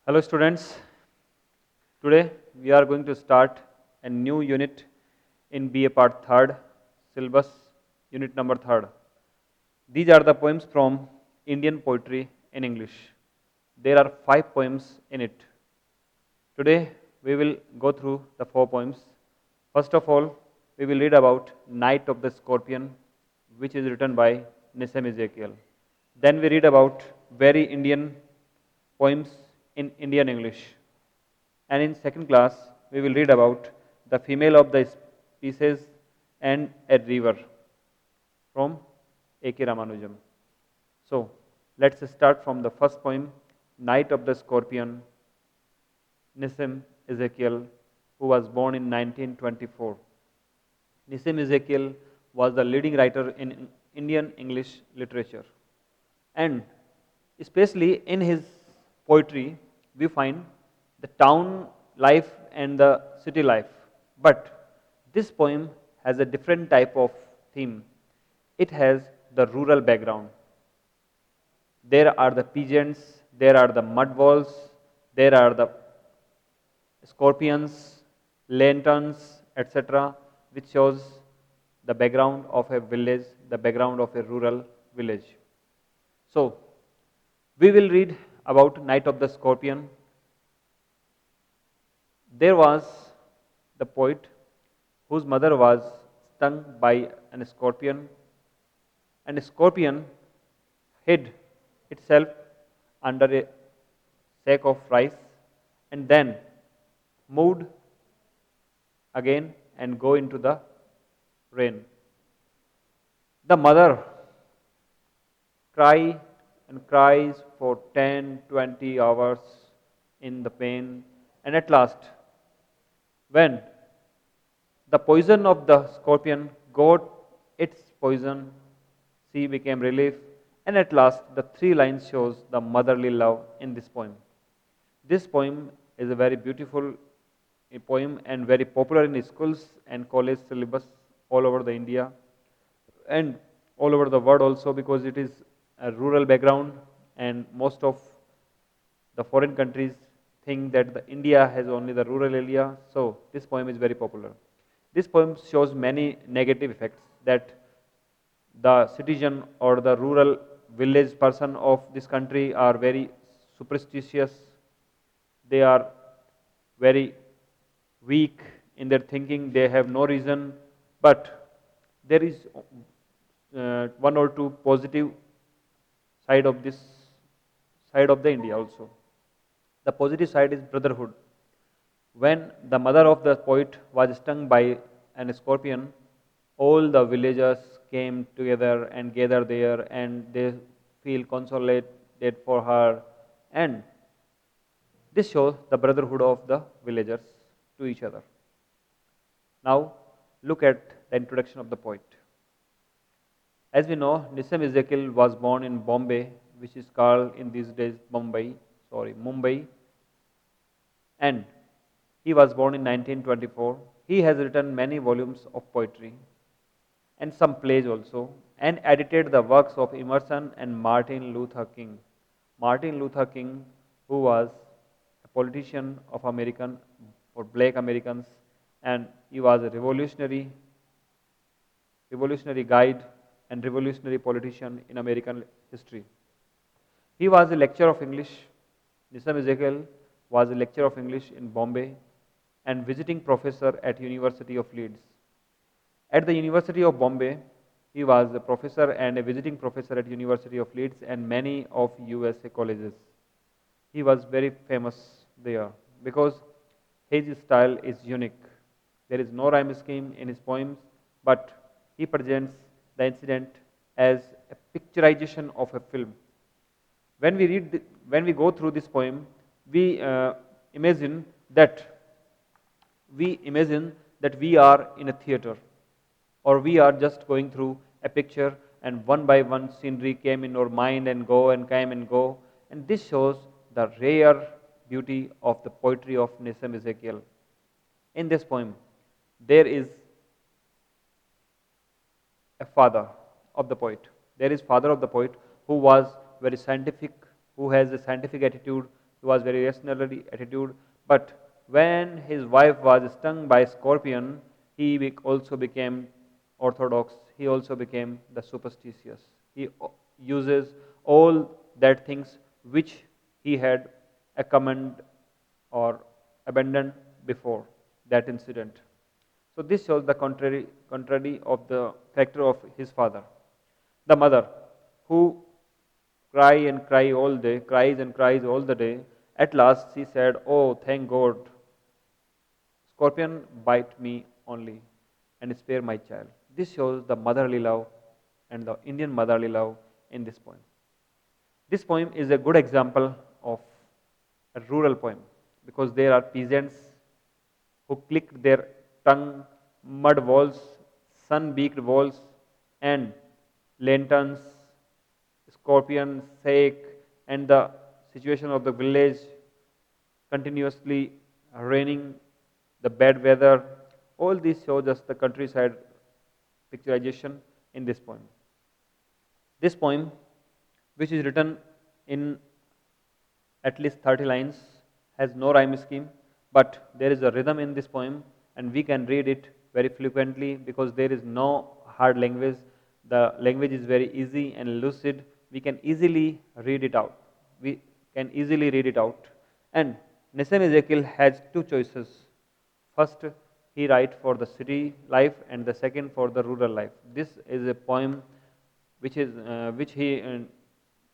Hello students, today we are going to start a new unit in BA part 3rd syllabus, unit number 3rd. These are the poems from Indian poetry in English. There are 5 poems in it. Today we will go through the 4 poems. First of all, we will read about Night of the Scorpion, which is written by Nissim Ezekiel. Then we read about very Indian poems in Indian English. And in second class, we will read about the female of the species and a river from A.K. Ramanujam. So, let's start from the first poem, Night of the Scorpion, Nissim Ezekiel, who was born in 1924. Nissim Ezekiel was the leading writer in Indian English literature. And especially in his poetry, we find the town life and the city life. But this poem has a different type of theme. It has the rural background. There are the pigeons, there are the mud walls, there are the scorpions, lanterns, etc., which shows the background of a village, the background of a rural village. So, we will read about Night of the Scorpion. There was the poet whose mother was stung by an scorpion, and a scorpion hid itself under a sack of rice and then moved again and go into the rain. The mother cry and cries for 10, 20 hours in the pain, and at last, when the poison of the scorpion got its poison, she became relief, and at last the 3 lines shows the motherly love in this poem. This poem is a very beautiful poem and very popular in schools and college syllabus all over the India and all over the world also, because it is a rural background, and most of the foreign countries think that India has only the rural area, so this poem is very popular. This poem shows many negative effects, that the citizen or the rural village person of this country are very superstitious, they are very weak in their thinking, they have no reason, but there is one or two positive side of this side of the India also. The positive side is brotherhood. When the mother of the poet was stung by an scorpion, all the villagers came together and gathered there, and they feel consolated for her, and this shows the brotherhood of the villagers to each other. Now look at the introduction of the poet. As we know, Nissim Ezekiel was born in Bombay, which is called in these days Mumbai, and he was born in 1924. He has written many volumes of poetry and some plays also, and edited the works of Emerson and Martin Luther King. Martin Luther King, who was a politician of American for black Americans, and he was a revolutionary guide and revolutionary politician in American history. He was a lecturer of English. Nissim Ezekiel was a lecturer of English in Bombay and visiting professor at University of Leeds. At the University of Bombay, he was a professor and a visiting professor at University of Leeds and many of USA colleges. He was very famous there because his style is unique. There is no rhyme scheme in his poems, but he presents the incident as a picturization of a film. When we go through this poem, we imagine that we are in a theater, or we are just going through a picture, and one by one scenery came in our mind and go and came and go, and this shows the rare beauty of the poetry of Nissim Ezekiel. In this poem, there is a father of the poet. There is father of the poet who was very scientific, who has a scientific attitude, He was very rationally attitude. But when his wife was stung by scorpion, he also became orthodox. He also became the superstitious. He uses all that things which he had commend or abandoned before that incident. So this shows the contrary of the character of his father. The mother, who cries and cries all the day. At last she said, "Oh, thank God, scorpion bite me only and spare my child." This shows the motherly love and the Indian motherly love in this poem. This poem is a good example of a rural poem because there are peasants who clicked their tongue, mud walls, sun-beaked walls, and lanterns, scorpion, sake, and the situation of the village continuously raining, the bad weather. All these show us the countryside picturization in this poem. This poem, which is written in at least 30 lines, has no rhyme scheme, but there is a rhythm in this poem, and we can read it very frequently because there is no hard language. The language is very easy and lucid. We can easily read it out. We can easily read it out. And Nissim Ezekiel has two choices. First, he writes for the city life, and the second for the rural life. This is a poem which he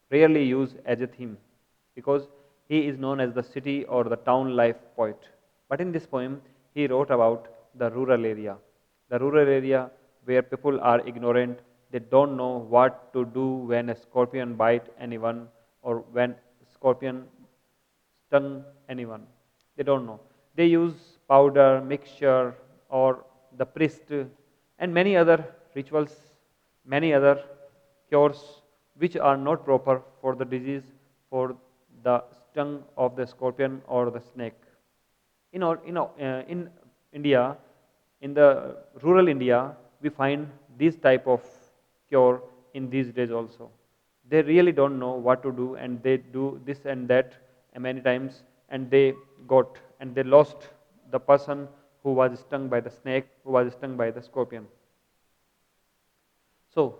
rarely use as a theme because he is known as the city or the town life poet. But in this poem, he wrote about the rural area where people are ignorant. They don't know what to do when a scorpion bite anyone or when scorpion stung anyone. They don't know. They use powder, mixture, or the priest, and many other rituals, many other cures which are not proper for the disease, for the stung of the scorpion or the snake. In India, in the rural India, we find this type of cure in these days also. They really don't know what to do, and they do this and that many times, and they got and they lost the person who was stung by the snake, who was stung by the scorpion. So,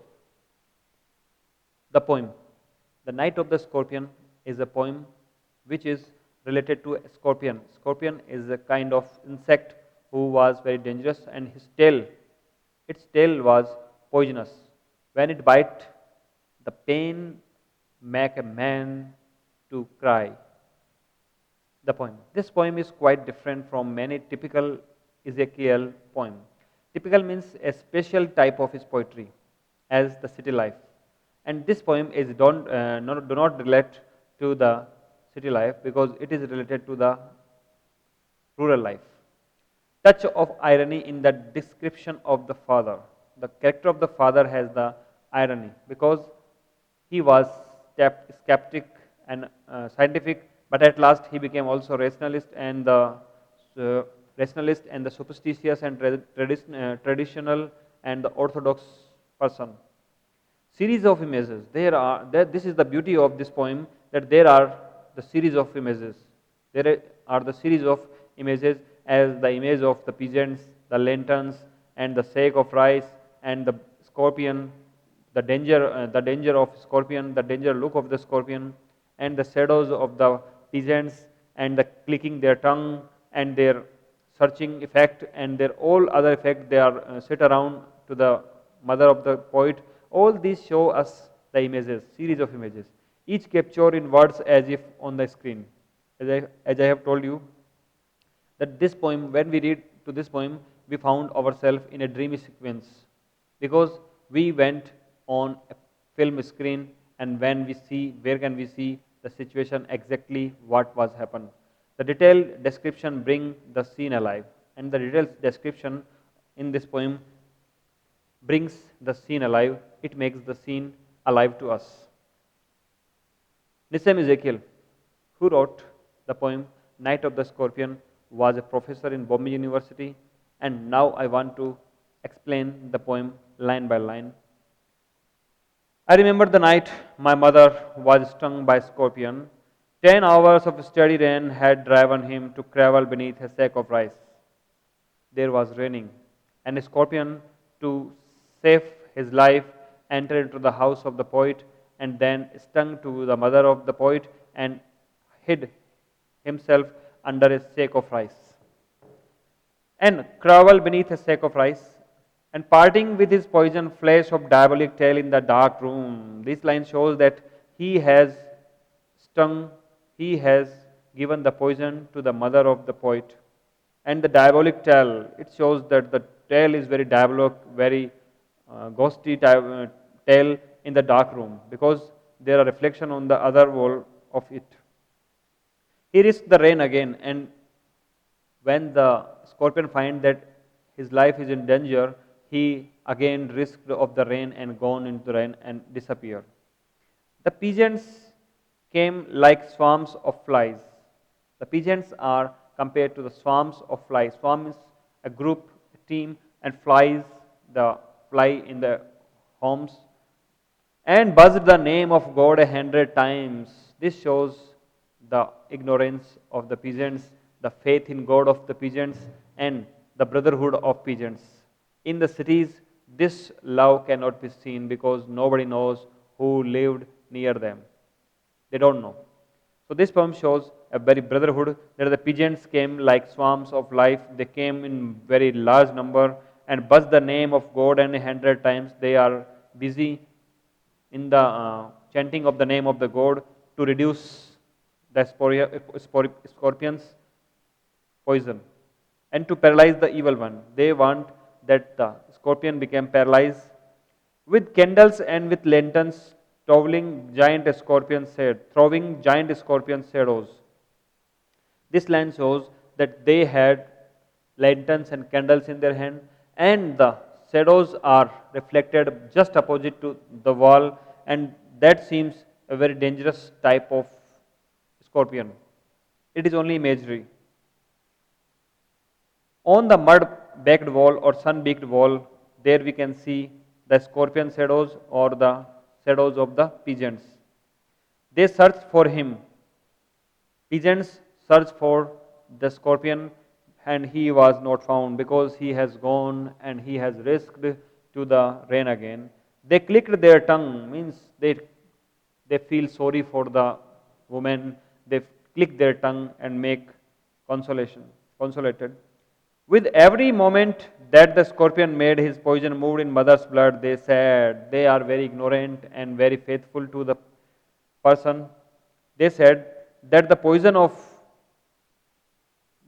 the poem, "The Night of the Scorpion," is a poem which is related to a scorpion. Scorpion is a kind of insect who was very dangerous, and its tail was poisonous. When it bite, the pain make a man to cry. The poem. This poem is quite different from many typical Ezekiel poem. Typical means a special type of his poetry as the city life. And this poem is do not relate to the city life because it is related to the rural life. Touch of irony in the description of the father. The character of the father has the irony because he was skeptic and scientific, but at last he became also uh, rationalist and the superstitious and traditional and the orthodox person. Series of images. This is the beauty of this poem, that there are the series of images. There are the series of images as the image of the peasants, the lanterns, and the sack of rice, and the scorpion, the danger of scorpion, the danger look of the scorpion, and the shadows of the peasants, and the clicking their tongue, and their searching effect, and their all other effect. They are sit around to the mother of the poet. All these show us the images, series of images, each captured in words as if on the screen. As I have told you, that this poem, when we read to this poem, we found ourselves in a dreamy sequence because we went on a film screen, and when we see, where can we see the situation exactly what was happened. The detailed description bring the scene alive, and the detailed description in this poem brings the scene alive. It makes the scene alive to us. Nissim Ezekiel, who wrote the poem Night of the Scorpion, was a professor in Bombay University, and now I want to explain the poem line by line. I remember the night my mother was stung by a scorpion. 10 hours of steady rain had driven him to crawl beneath a sack of rice. There was raining, and a scorpion, to save his life, entered into the house of the poet and then stung to the mother of the poet and hid himself under a sack of rice. And crawled beneath a sack of rice, and parting with his poison flash of diabolic tail in the dark room. This line shows that he has stung, he has given the poison to the mother of the poet. And the diabolic tail, it shows that the tail is very diabolic, very ghostly tail in the dark room because there are reflection on the other wall of it. He risks the rain again, and when the scorpion finds that his life is in danger, he again risked of the rain and gone into the rain and disappeared. The pigeons came like swarms of flies. The pigeons are compared to the swarms of flies. Swarm is a group, a team, and flies, the fly in the homes, and buzzed the name of God 100 times. This shows the ignorance of the pigeons, the faith in God of the pigeons, and the brotherhood of pigeons. In the cities, this love cannot be seen because nobody knows who lived near them. They don't know. So this poem shows a very brotherhood that the pigeons came like swarms of life. They came in very large number and buzzed the name of God and 100 times. They are busy in the chanting of the name of the God to reduce the scorpion's poison and to paralyze the evil one. They want that the scorpion became paralyzed. With candles and with lanterns, throwing giant scorpion shadows. This line shows that they had lanterns and candles in their hand, and the shadows are reflected just opposite to the wall, and that seems a very dangerous type of scorpion. It is only imagery. On the mud baked wall or sun baked wall, there we can see the scorpion shadows or the shadows of the pigeons. They searched for him. Pigeons searched for the scorpion and he was not found because he has gone and he has risked to the rain again. They clicked their tongue, means they feel sorry for the woman. They click their tongue and make consolated. With every moment that the scorpion made his poison moved in mother's blood, they said, they are very ignorant and very faithful to the person. They said that the poison of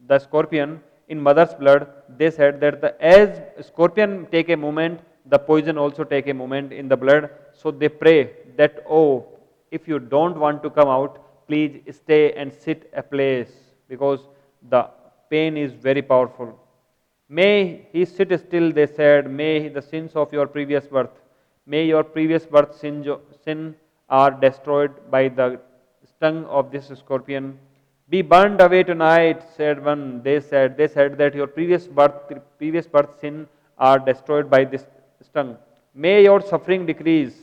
the scorpion in mother's blood, they said that as scorpion take a moment, the poison also take a moment in the blood. So they pray that, oh, if you don't want to come out, please stay and sit a place because the pain is very powerful. May he sit still, they said, may the sins of your previous birth, may your previous birth sin are destroyed by the sting of this scorpion. Be burned away tonight, said one. They said that your previous birth sin are destroyed by this sting. May your suffering decrease,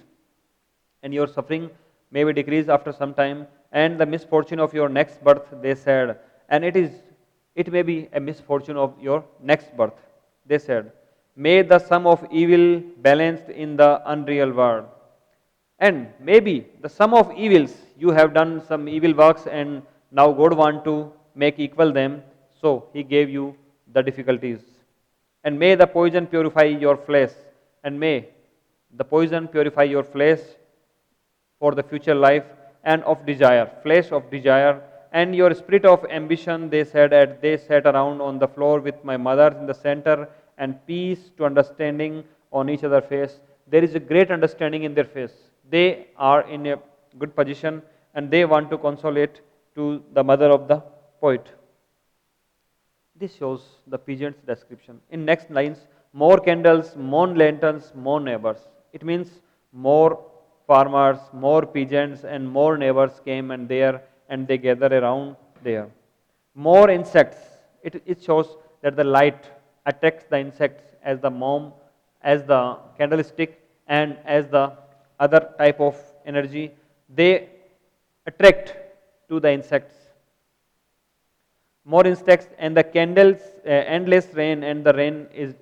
and your suffering may be decreased after some time, and the misfortune of your next birth, they said, and it may be a misfortune of your next birth. They said, may the sum of evil balanced in the unreal world. And maybe the sum of evils, you have done some evil works and now God want to make equal them, so He gave you the difficulties. And may the poison purify your flesh, and may the poison purify your flesh for the future life and of desire, flesh of desire, and your spirit of ambition, they said, as they sat around on the floor with my mother in the center, and peace to understanding on each other's face. There is a great understanding in their face. They are in a good position and they want to consolate to the mother of the poet. This shows the pigeon's description. In next lines, more candles, more lanterns, more neighbors. It means more farmers, more pigeons, and more neighbors came and they gather around there. More insects. It shows that the light attracts the insects as the mom, as the candlestick, and as the other type of energy. They attract to the insects. More insects and the candles, endless rain, and the rain is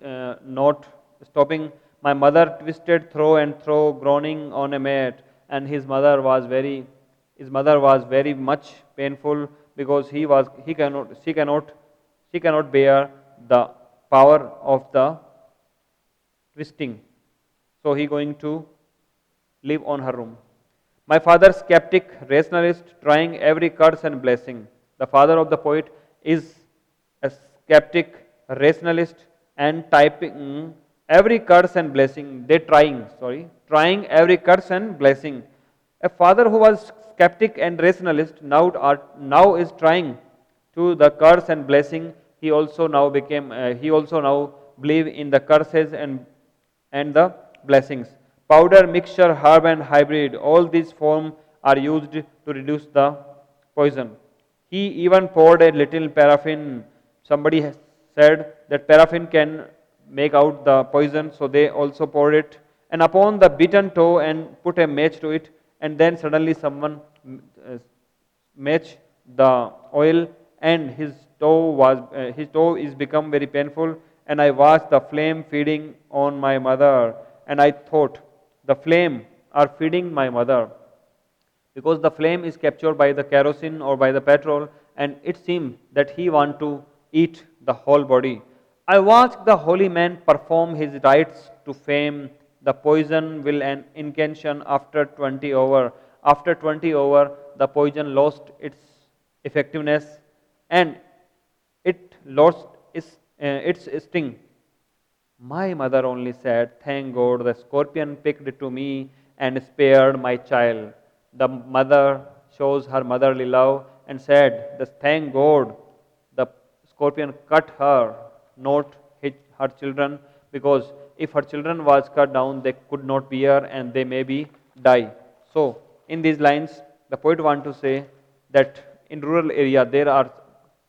not stopping. My mother twisted through and through, groaning on a mat, and his mother was very much painful because she cannot bear the power of the twisting. So he going to live on her room. My father, skeptic, rationalist, trying every curse and blessing. The father of the poet is a skeptic, rationalist, and typing every curse and blessing. Trying every curse and blessing. A father who was skeptic and rationalist now is trying to the curse and blessing. He also now believe in the curses and the blessings. Powder, mixture, herb and hybrid, all these forms are used to reduce the poison. He even poured a little paraffin. Somebody has said that paraffin can make out the poison, so they also poured it. And upon the beaten toe and put a match to it, and then suddenly someone uh, match the oil, and his toe is become very painful, and I watched the flame feeding on my mother, and I thought the flame are feeding my mother because the flame is captured by the kerosene or by the petrol, and it seemed that he want to eat the whole body. I watched the holy man perform his rites to fame. The poison will an incantation after 20 over. After 20 over, the poison lost its effectiveness, and it lost its sting. My mother only said, "Thank God the scorpion picked to me and spared my child." The mother shows her motherly love and said, "Thank God the scorpion cut her, not her children, because if her children was cut down, they could not bear and they maybe die." So, in these lines, the poet want to say that in rural area there are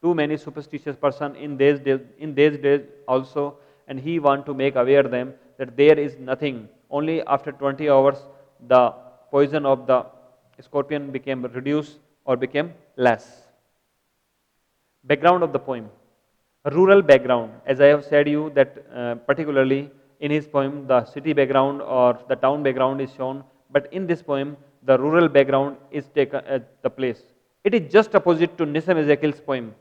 too many superstitious person in these days also, and he want to make aware them that there is nothing. Only after 20 hours the poison of the scorpion became reduced or became less. Background of the poem. A rural background, as I have said you that particularly in his poem the city background or the town background is shown, but in this poem the rural background is taken at the place. It is just opposite to Nissim Ezekiel's poem.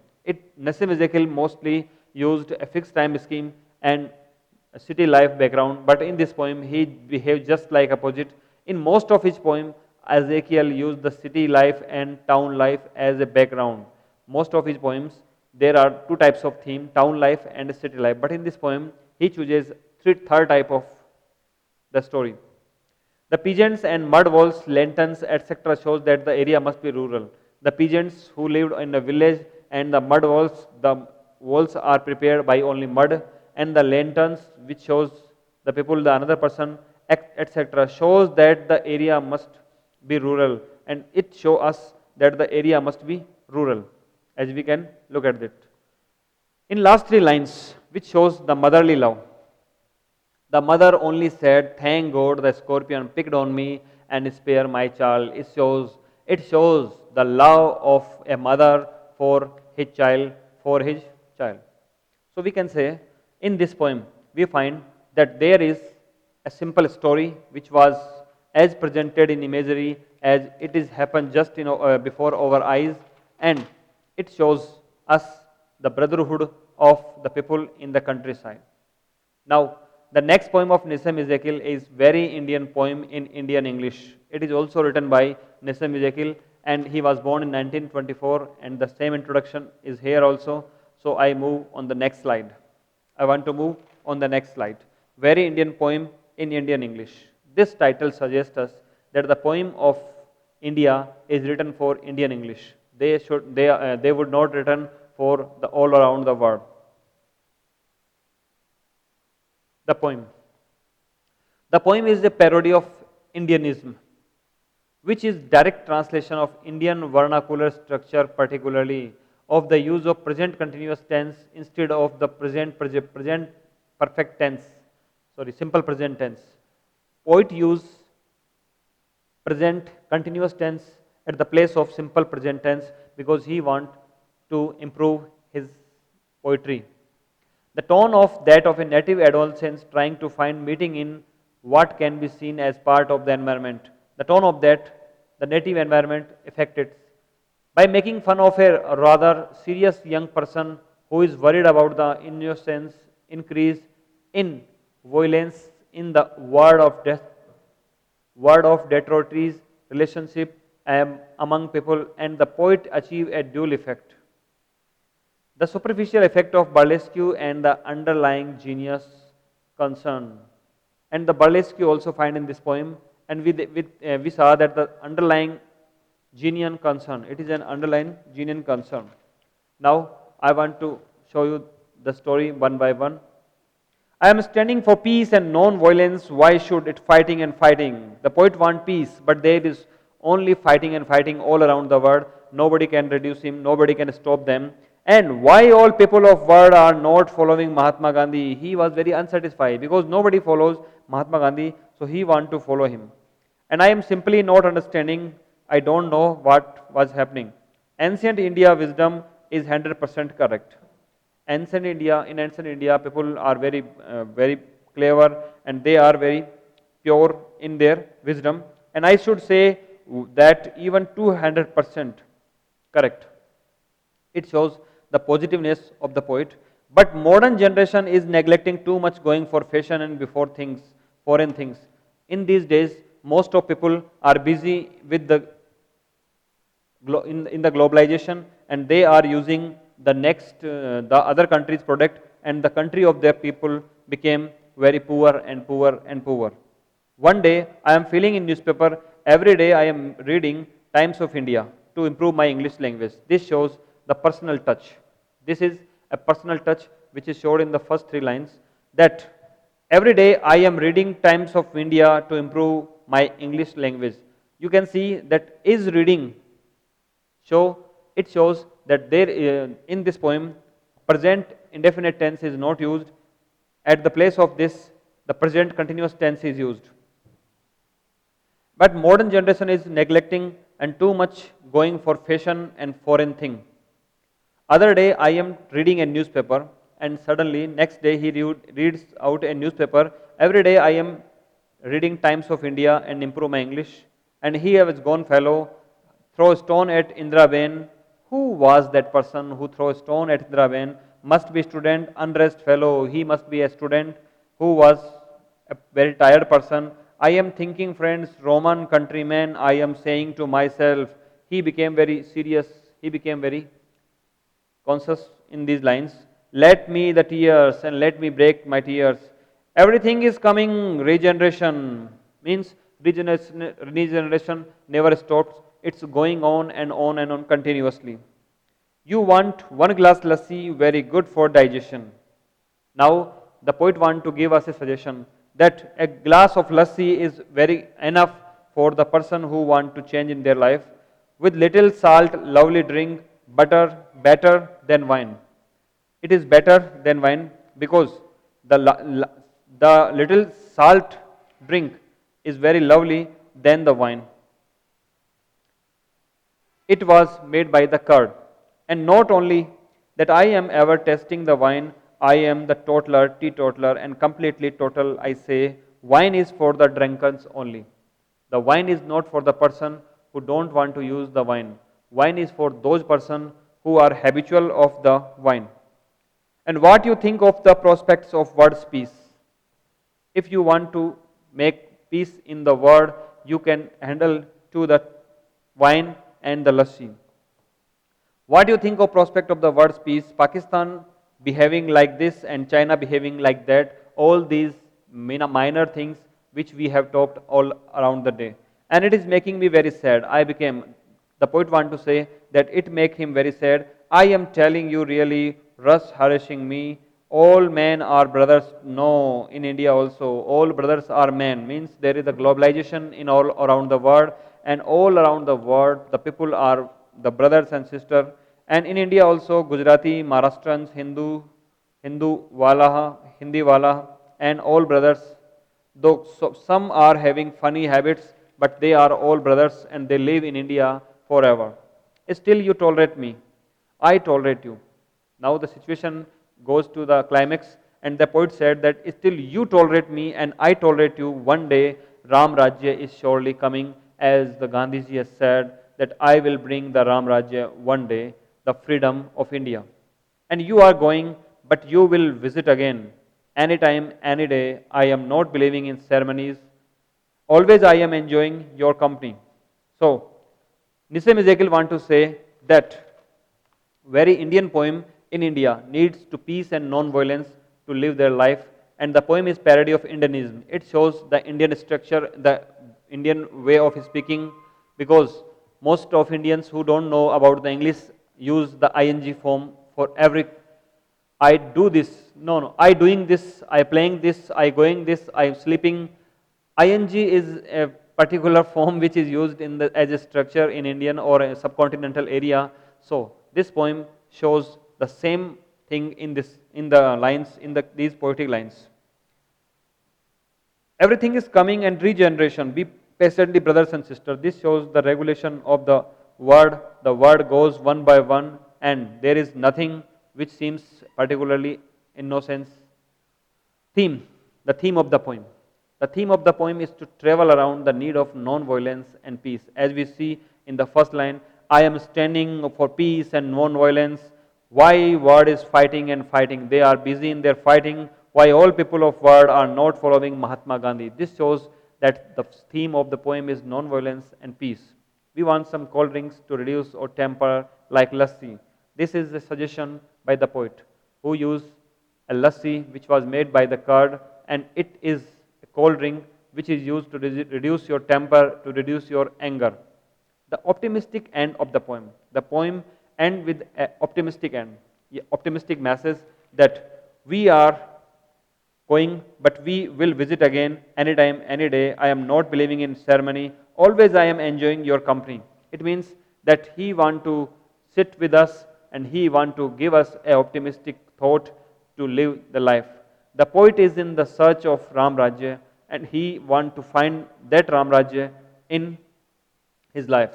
Nissim Ezekiel mostly used a fixed time scheme and a city life background, but in this poem he behaved just like opposite. In most of his poem, Ezekiel used the city life and town life as a background. Most of his poems, there are two types of theme, town life and city life. But in this poem, he chooses third type of the story. The pigeons and mud walls, lanterns, etc. shows that the area must be rural. The pigeons who lived in a village and the walls are prepared by only mud, and the lanterns which shows the people, the another person, etc. shows that the area must be rural, and it show us that the area must be rural, as we can look at it. In last three lines, which shows the motherly love. The mother only said, "Thank God the scorpion picked on me and spare my child." It shows the love of a mother for his child, for his child. So we can say in this poem we find that there is a simple story which was as presented in imagery as it is happened just before our eyes, and it shows us the brotherhood of the people in the countryside. Now, the next poem of Nissim Ezekiel is very Indian poem in Indian English. It is also written by Nissim Ezekiel, and he was born in 1924, and the same introduction is here also. So I move on the next slide. I want to move on the next slide. Very Indian poem in Indian English. This title suggests us that the poem of India is written for Indian English. They would not written for the all around the world. The poem. The poem is a parody of Indianism, which is direct translation of Indian vernacular structure, particularly of the use of present continuous tense instead of the present perfect tense. Simple present tense. Poet use present continuous tense at the place of simple present tense because he want to improve his poetry. The tone of that of a native adolescent trying to find meaning in what can be seen as part of the environment. The tone of that, the native environment affected by making fun of a rather serious young person who is worried about the innocence increase in violence in the word of detritus relationship among people, and the poet achieve a dual effect. The superficial effect of burlesque and the underlying genius concern. And the burlesque you also find in this poem, and we saw that the underlying genuine concern, it is an underlying genuine concern. Now I want to show you the story one by one. I am standing for peace and non-violence. Why should it fighting and fighting? The poet want peace, but there is only fighting and fighting all around the world. Nobody can reduce him. Nobody can stop them. And why all people of world are not following Mahatma Gandhi? He was very unsatisfied because nobody follows Mahatma Gandhi, so he want to follow him. And I am simply not understanding. I don't know what was happening. Ancient India wisdom is 100% correct. In ancient India, people are very clever and they are very pure in their wisdom. And I should say that even 200% correct. It shows the positiveness of the poet. But modern generation is neglecting too much going for fashion and before things, foreign things. In these days, most of people are busy with the in the globalization, and they are using the other country's product, and the country of their people became very poor and poor and poor. One day I am feeling in newspaper, every day I am reading Times of India to improve my English language. This shows the personal touch. This is a personal touch which is showed in the first three lines, that every day I am reading Times of India to improve my English language. You can see that is reading it shows that there in this poem present indefinite tense is not used. At the place of this, the present continuous tense is used. But modern generation is neglecting and too much going for fashion and foreign thing. Other day I am reading a newspaper, and suddenly next day he reads out a newspaper. Every day I am reading Times of India and improve my English. And he has gone fellow, throw a stone at Indra Bain. Who was that person who throw a stone at Indra Bain? Must be student, unrest fellow. He must be a student who was a very tired person. I am thinking, friends, Roman countrymen, I am saying to myself. He became very serious. He became very conscious in these lines. Let me the tears and let me break my tears. Everything is coming. Regeneration means regeneration never stops. It's going on and on and on continuously. You want one glass lassi, very good for digestion. Now the poet want to give us a suggestion that a glass of lassi is very enough for the person who want to change in their life. With little salt, lovely drink, butter, better than wine. It is better than wine because the little salt drink is very lovely than the wine. It was made by the curd. And not only that I am ever tasting the wine, I am the teetotaler, and completely total, I say, wine is for the drunkards only. The wine is not for the person who don't want to use the wine. Wine is for those person who are habitual of the wine. And what you think of the prospects of world's peace? If you want to make peace in the world, you can handle to the wine and the lassi. What do you think of prospect of the world's peace? Pakistan behaving like this and China behaving like that. All these minor things which we have talked all around the day. And it is making me very sad. The poet want to say that it make him very sad. I am telling you really, rust harassing me. All men are brothers. No, in India also, all brothers are men. Means there is a globalization in all around the world, and all around the world, the people are the brothers and sisters. And in India also, Gujarati, Maharashtrians, Hindi wala, and all brothers. Though some are having funny habits, but they are all brothers and they live in India. forever. Still you tolerate me. I tolerate you. Now the situation goes to the climax, and the poet said that still you tolerate me and I tolerate you. One day Ram Rajya is surely coming, as the Gandhiji has said that I will bring the Ram Rajya one day, the freedom of India. And you are going, but you will visit again. Anytime, any day. I am not believing in ceremonies. Always I am enjoying your company. So, Nissim Ezekiel want to say that very Indian poem in India needs to peace and non-violence to live their life, and the poem is parody of Indianism. It shows the Indian structure, the Indian way of speaking, because most of Indians who don't know about the English use the ing form for every I do this. No, no. I doing this. I playing this. I going this. I am sleeping. Ing is a particular form which is used in the as a structure in Indian or a subcontinental area. So this poem shows the same thing in this in the lines in these poetic lines. Everything is coming and regeneration. Be patiently, brothers and sisters. This shows the regulation of the word. The word goes one by one, and there is nothing which seems particularly innocence. Theme, the theme of the poem. The theme of the poem is to travel around the need of non-violence and peace. As we see in the first line, I am standing for peace and non-violence. Why world is fighting and fighting? They are busy in their fighting. Why all people of world are not following Mahatma Gandhi? This shows that the theme of the poem is non-violence and peace. We want some cold drinks to reduce our temper like lassi. This is a suggestion by the poet who used a lassi which was made by the curd, and it is a cold drink which is used to reduce your temper, to reduce your anger. The optimistic end of the poem. The poem ends with an optimistic end, optimistic message that we are going, but we will visit again anytime, any day. I am not believing in ceremony. Always I am enjoying your company. It means that he want to sit with us and he want to give us a optimistic thought to live the life. The poet is in the search of Ram Rajya and he want to find that Ram Rajya in his life.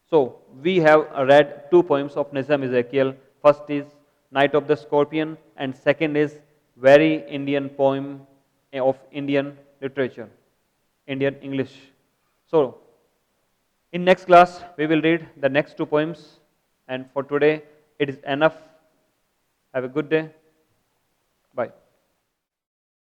So we have read two poems of Nizam Ezekiel. First is Night of the Scorpion, and second is very Indian poem of Indian literature, Indian English. So in next class we will read the next two poems, and for today it is enough. Have a good day.